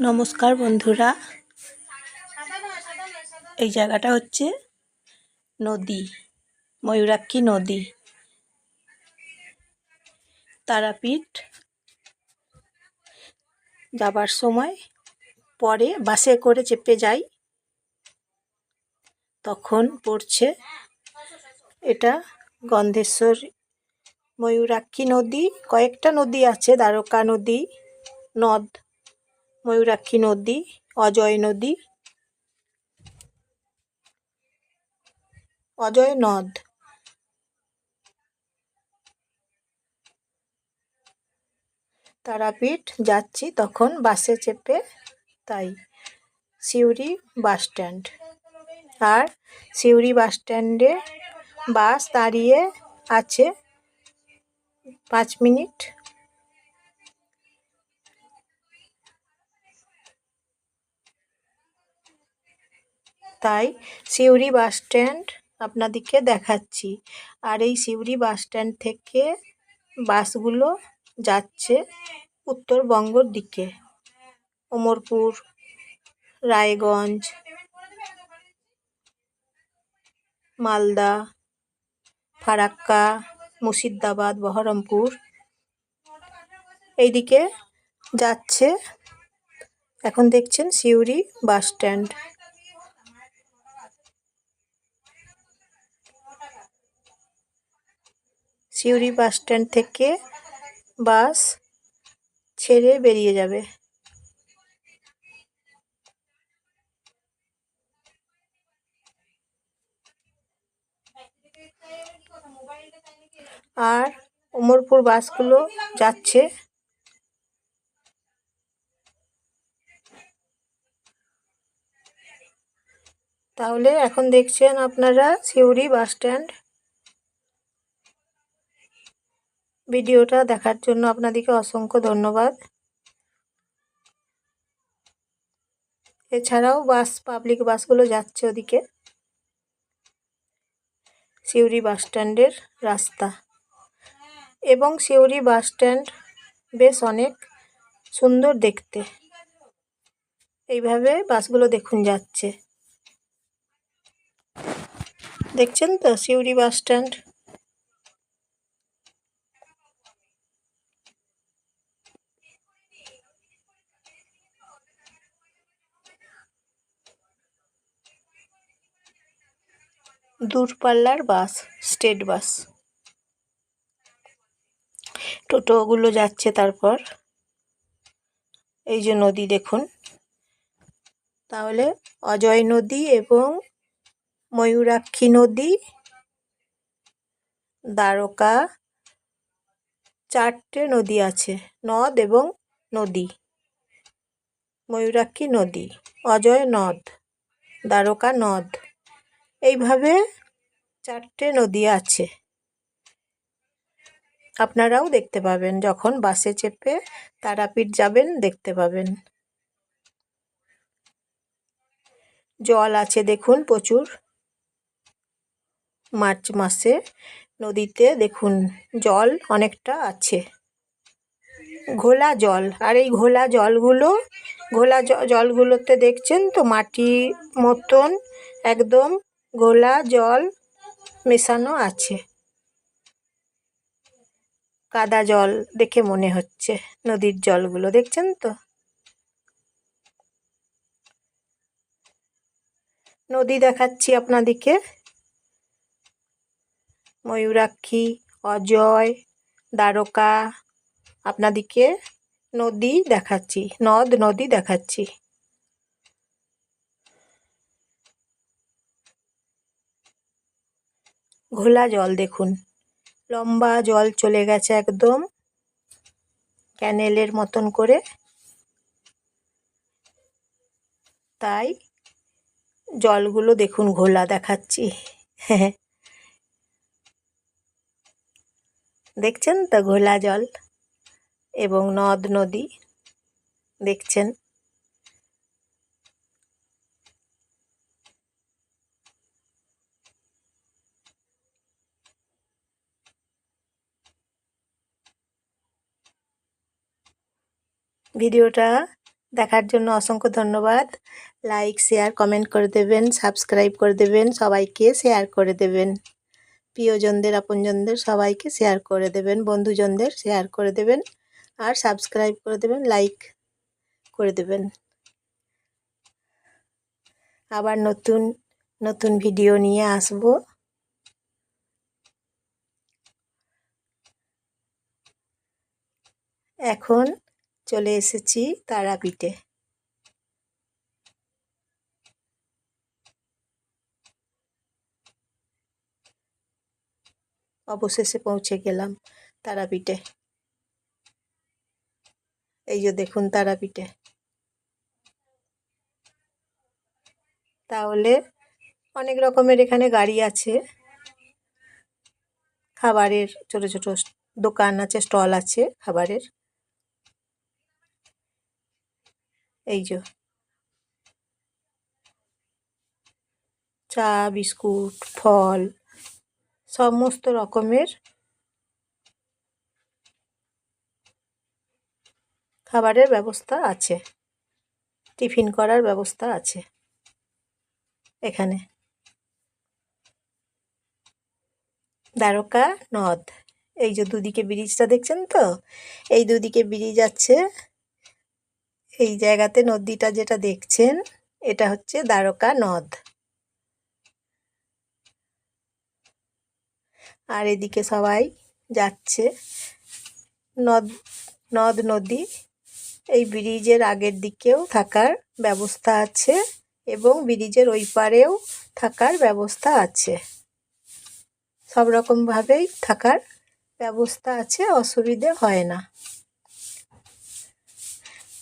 নমস্কার বন্ধুরা, এই জায়গাটা হচ্ছে নদী, ময়ূরাক্ষী নদী। তারাপীঠ যাবার সময় পরে বাসে করে চেপে যাই, তখন পড়ছে এটা গন্ধেশ্বর ময়ূরাক্ষী নদী। কয়েকটা নদী আছে, দ্বারকা নদী, নদ, ময়ূরাক্ষী নদী, অজয় নদী, অজয় নদ। তারাপীঠ যাচ্ছি তখন বাসে চেপে, তাই সিউড়ি বাস স্ট্যান্ড। আর সিউড়ি বাস স্ট্যান্ডে বাস দাঁড়িয়ে আছে 5 মিনিট। তাই সিউড়ি বাস স্ট্যান্ড আপনাদেরকে দেখাচ্ছি। আর এই সিউড়ি বাস স্ট্যান্ড থেকে বাসগুলো যাচ্ছে উত্তরবঙ্গর দিকে, অমরপুর, রায়গঞ্জ, মালদা, ফারাক্কা, মুর্শিদাবাদ, বহরমপুর এইদিকে যাচ্ছে। এখন দেখছেন Suri bus stand. Suri bus stand থেকে বাস ছেড়ে বেরিয়ে যাবে। আর অমরপুর বাসগুলো যাচ্ছে। তাহলে এখন দেখছেন আপনারা সিউড়ি বাস স্ট্যান্ড। ভিডিওটা দেখার জন্য আপনাদেরকে অসংখ্য ধন্যবাদ। এছাড়াও বাস, পাবলিক বাসগুলো যাচ্ছে ওদিকে। সিউড়ি বাস স্ট্যান্ডের রাস্তা এবং সিউড়ি বাস স্ট্যান্ড বেশ অনেক সুন্দর দেখতে। এইভাবে বাসগুলো দেখুন যাচ্ছে, দেখছেন তো সিউড়ি বাস স্ট্যান্ড। দূরপাল্লার বাস, স্টেট বাস, টোটোগুলো যাচ্ছে। তারপর এই যে নদী দেখুন। তাহলে অজয় নদী এবং ময়ূরাক্ষী নদী, দ্বারকা, 4টে নদী আছে, নদ এবং নদী। ময়ূরাক্ষী নদী, অজয় নদ, দ্বারকা নদ, এইভাবে 4টে নদী আছে। আপনারাও দেখতে পাবেন, যখন বাসে চেপে তারাপীঠ যাবেন দেখতে পাবেন। জল আছে দেখুন প্রচুর। মার্চ মাসে নদীতে দেখুন জল অনেকটা আছে, ঘোলা জল। আর এই ঘোলা জলগুলোতে দেখছেন তো মাটির মতন একদম ঘোলা জল মেশানো আছে। কাদা জল দেখে মনে হচ্ছে, নদীর জলগুলো দেখছেন তো। নদী দেখাচ্ছি আপনাদেরকে, ময়ূরাক্ষী, অজয়, দ্বারকা, আপনাদেরকে নদী দেখাচ্ছি, নদী দেখাচ্ছি। ঘোলা জল দেখুন, লম্বা জল চলে গেছে একদম ক্যানেলের মতন করে। তাই জলগুলো দেখুন ঘোলা দেখাচ্ছি। দেখছেন তো ঘোলা জল এবং নদী দেখছেন। ভিডিওটা দেখার জন্য অসংখ্য ধন্যবাদ। লাইক, শেয়ার, কমেন্ট করে দেবেন, সাবস্ক্রাইব করে দেবেন, সবাইকে শেয়ার করে দেবেন। প্রিয়জনদের, আপনজনদের সবাইকে শেয়ার করে দেবেন, বন্ধুজনদের শেয়ার করে দেবেন, আর সাবস্ক্রাইব করে দেবেন, লাইক করে দেবেন। আবার নতুন নতুন ভিডিও নিয়ে আসব। এখন চলে এসেছি তারাপীঠে। অবশেষে পৌঁছে গেলাম তারাপীঠে। এই যে দেখুন তারাপীঠে। তাহলে অনেক রকমের এখানে গাড়ি আছে, খাবারের ছোট ছোট দোকান আছে, স্টল আছে খাবারের। এই যে চা, বিস্কুট, ফল, সমস্ত রকমের খাবারের ব্যবস্থা আছে, টিফিন করার ব্যবস্থা আছে এখানে। দ্বারকা নদ, এই যে দুদিকে ব্রিজটা দেখছেন তো, এই দুদিকে ব্রিজ আছে। এই জায়গাতে নদীটা যেটা দেখছেন, এটা হচ্ছে দ্বারকা নদ। আর এদিকে সবাই যাচ্ছে। নদ নদ নদী। এই ব্রিজের আগের দিকেও থাকার ব্যবস্থা আছে এবং ব্রিজের ওই পারেও থাকার ব্যবস্থা আছে। সব রকমভাবেই থাকার ব্যবস্থা আছে, অসুবিধে হয় না।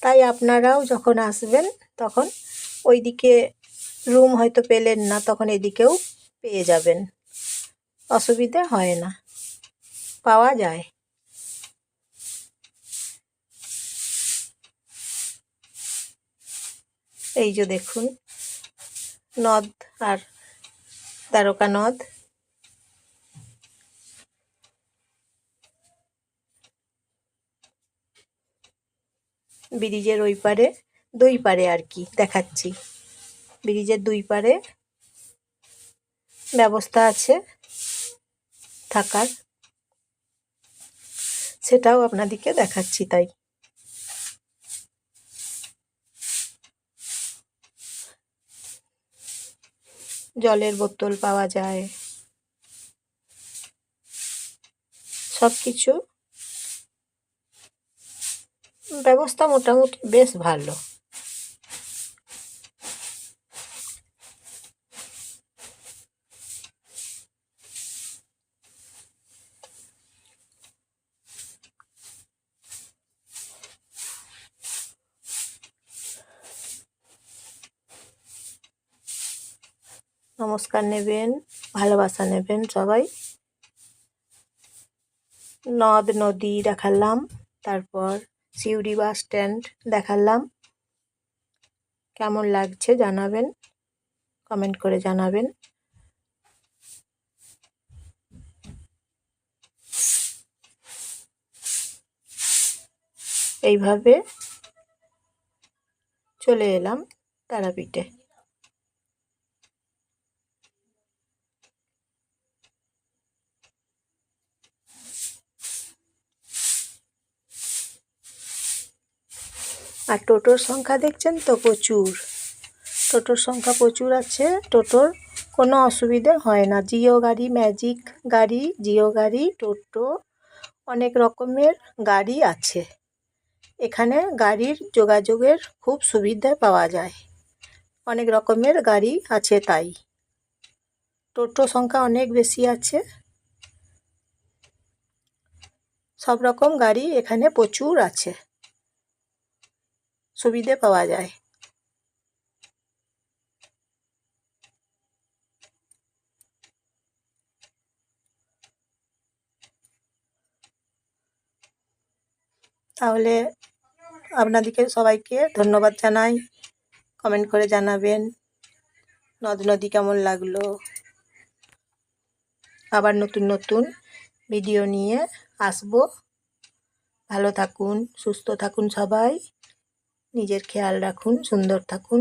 তাই আপনারাও যখন আসবেন তখন ওইদিকে রুম হয়তো পেলেন না, তখন এদিকেও পেয়ে যাবেন, অসুবিধে হয় না, পাওয়া যায়। এই যে দেখুন নদ আর দ্বারকা নদ। ব্রিজের ওই পারে, দুই পারে আর কি দেখাচ্ছি, ব্রিজের দুই পারে ব্যবস্থা আছে থাকার, সেটাও আপনাদেরকে দেখাচ্ছি। তাই জলের বোতল পাওয়া যায়, সব কিছু ব্যবস্থা মোটামুটি বেশ ভালো। নমস্কার নেবেন, ভালোবাসা নেবেন সবাই। নদ নদী দেখালাম, তারপর সিউড়ি বাস স্ট্যান্ড দেখালাম। কেমন লাগছে জানাবেন, কমেন্ট করে জানাবেন। এইভাবে চলে এলাম তারাপীঠে। আর টোটোর সংখ্যা দেখছেন তো, প্রচুর টোটোর সংখ্যা প্রচুর আছে। টোটোর কোনো অসুবিধে হয় না। জিও গাড়ি, ম্যাজিক গাড়ি, জিও গাড়ি, টোটো, অনেক রকমের গাড়ি আছে এখানে। গাড়ির যোগাযোগের খুব সুবিধা পাওয়া যায়, অনেক রকমের গাড়ি আছে। তাই টোটো সংখ্যা অনেক বেশি আছে। সব রকম গাড়ি এখানে প্রচুর আছে, সুবিধে পাওয়া যায়। তাহলে আপনাদেরকে সবাইকে ধন্যবাদ জানাই। কমেন্ট করে জানাবেন নদ নদী কেমন লাগলো। আবার নতুন নতুন ভিডিও নিয়ে আসবো। ভালো থাকুন, সুস্থ থাকুন সবাই। নিজের খেয়াল রাখুন, সুন্দর থাকুন।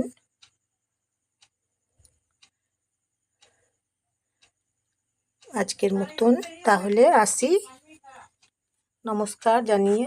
আজকের মতন তাহলে আসি, নমস্কার জানিয়ে।